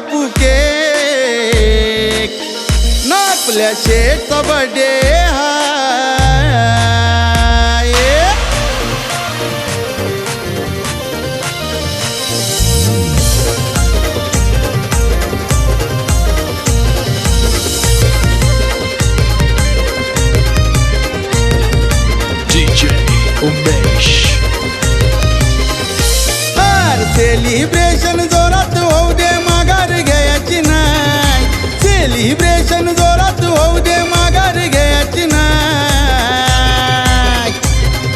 कापू केक नापल्या शेठचा birthday hi DJ Umesh celebration जोरात होऊ दे माघार घ्यायची नाही सेलिब्रेशन जोरात होऊ दे माघार घ्यायची नाही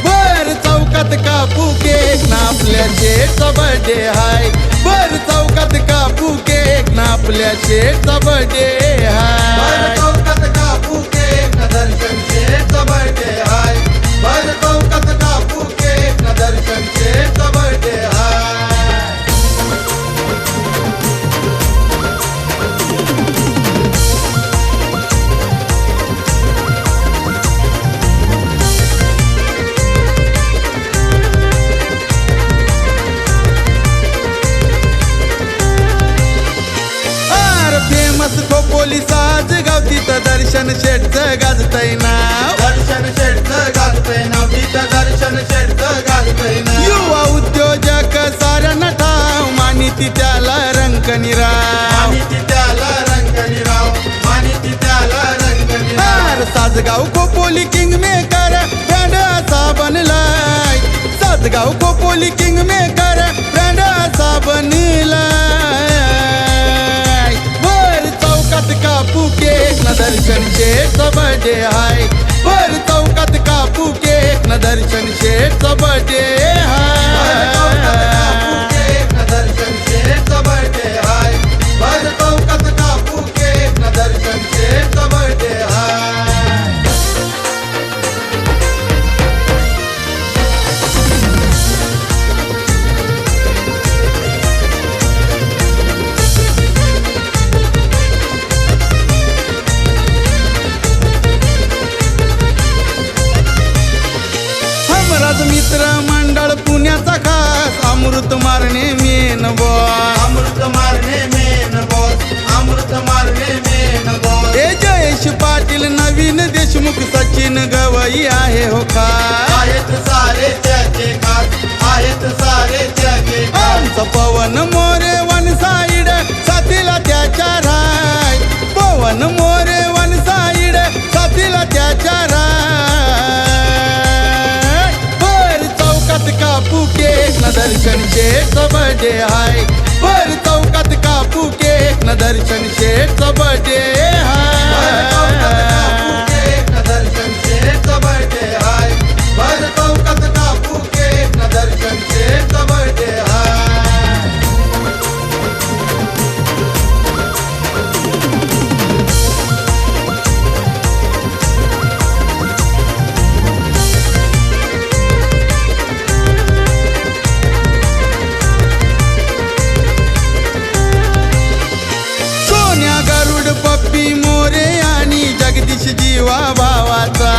बर चौकात कापू केक नापल्या शेठचा बर्थडे हाय बर चौकात कापू केक नापल्या शेठचा बर्थडे हाय चौकात कापू केक दर्शन शेठचा बर्थडे हाय बर चौकात कापू केक दर्शन शेठचा बर्थडे हाय फेमस खोपोली साज गाव तिथं दर्शन शेठचं गाजतय नाव दर्शन शेठचं गाजतय नाव तिथं दर्शन शेठचं गाजतय नाव युवा उद्योजक साऱ्यांना ठाव मानिती त्याला रंकनीराव मानिती त्याला रंकनीराव मानिती त्याला रंकनीराव साजगाव खोपोली किंग मेकर ब्रँड असा बनलाय साजगाव खोपोली किंग मेकर ब्रँड असा बनलाय कापू केक दर्शन शेठचा बर्थडे हाय बर चौकात कापू केक दर्शन शेठचा बर्थडे हाय दर्शन शेठचा बर्थडे हाय बर चौकात कापू केक दर्शन शेठचा बर्थडे हाय मित्र मंडळ पुण्याचा खास अमृत मारणे मेन बॉस अमृत मारणे मेन बॉस अमृत मारणे मेन बॉस हे जयेश पाटील नवीन देशमुख सचिन गवई आहे हो खास आहेत सारे त्याचे खास आहेत सारे त्याचे आमचा पवन मोरे वन साइड साथीला त्याच्या राय पवन मोरे वन साइड साथीला त्याच्या कापू केक दर्शन शेठचा बर्थडे हाय बर चौकात कापू केक दर्शन शेठचा बर्थडे हाय दर्शन शेठचा बर्थडे हाय बर चौकात कापू केक दर्शन शेठचा बर्थडे हाय पप्पी मोरे आणि जगदीश जीवा भावाचा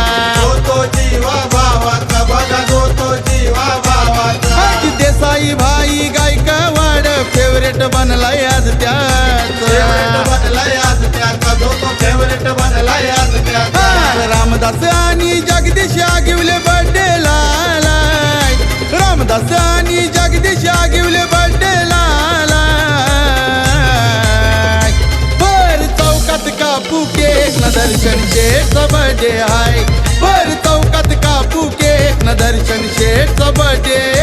तो जीवा भावाचा बघा तो जीवा भावाचा देसाई भाई गायकवाड फेवरेट बनलाय आज त्याचा बनलाय आज त्याचा तो फेवरेट बनलाय आज त्याचा रामदास आणि जगदीश आगिवले बर्थडे लालाय रामदास आणि जगदीश आगिवले बर्थडे कापू केक दर्शन शेठचा बर्थडे हाय बर चौकात कापू केक दर्शन शेठचा बर्थडे